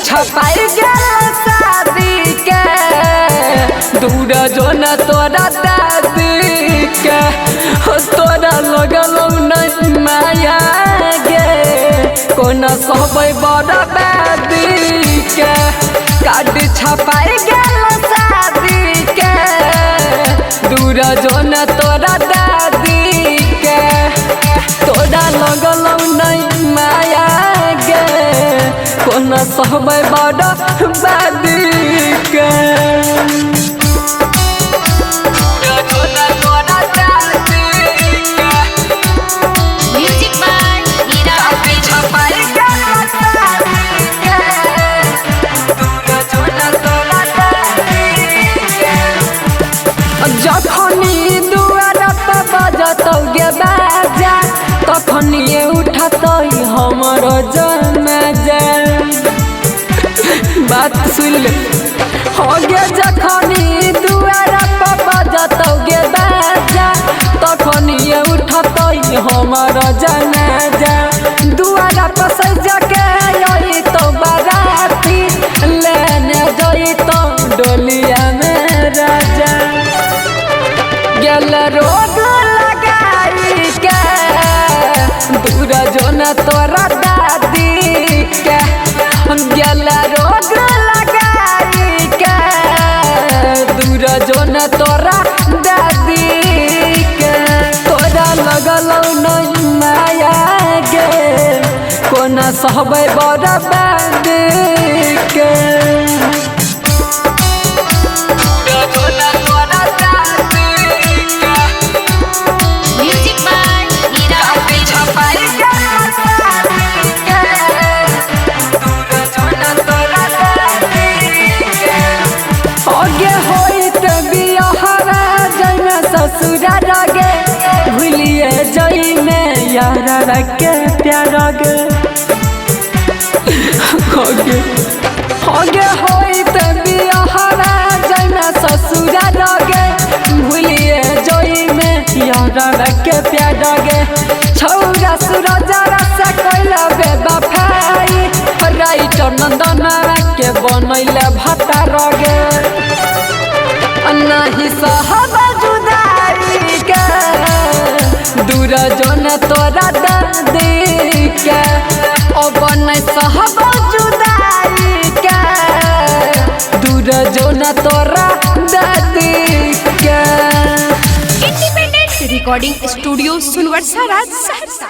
छपाई गेल शादी के दूर जो न तोरा दादी के तोरा लगल नहीं माया गे कोन सहबै बड़ा दादी के कार्ड छपाई गेल शादी के दूर जो न तोरा दादी के तोरा लगल नहीं माया गे कोन सहबै बड़ा दादी के जखनी दुआर पर बजतौ गे बाजा तखनी उठतौ हमर जनाजा बात सुन ले हो गे जखनी दुआर पर बजतौ गे बाजा तखनी उठतौ हमर जनाजा दुआर पर सजा के आई तो बाराती लेने जई तो डोलिया में राजा गेल रोग लगाई के दूर जो न तोरा दादी के गेल रोग लगाई के दूर जो न तोरा दादी के तोरा लगल नहीं माया गे कोन सहबै बड़ा दादी के ससुरा रगे भूलिए जई में यार के प्यार गे होगे होई त बियाहरा जई ससुरा रगे भूलिए जई में यार के प्यार गे छौरा सूरजा से कइला बेवफाई राइटर नंदन के बनैले भता रगे नहीं सहब जुदाई के दूर जो न तोरा दादी के अब नहीं सहब जुदाई के दूर जो न तोरा दादी के इंडिपेंडेंट रिकॉर्डिंग स्टूडियो सुनवर्षा राज सहरसा।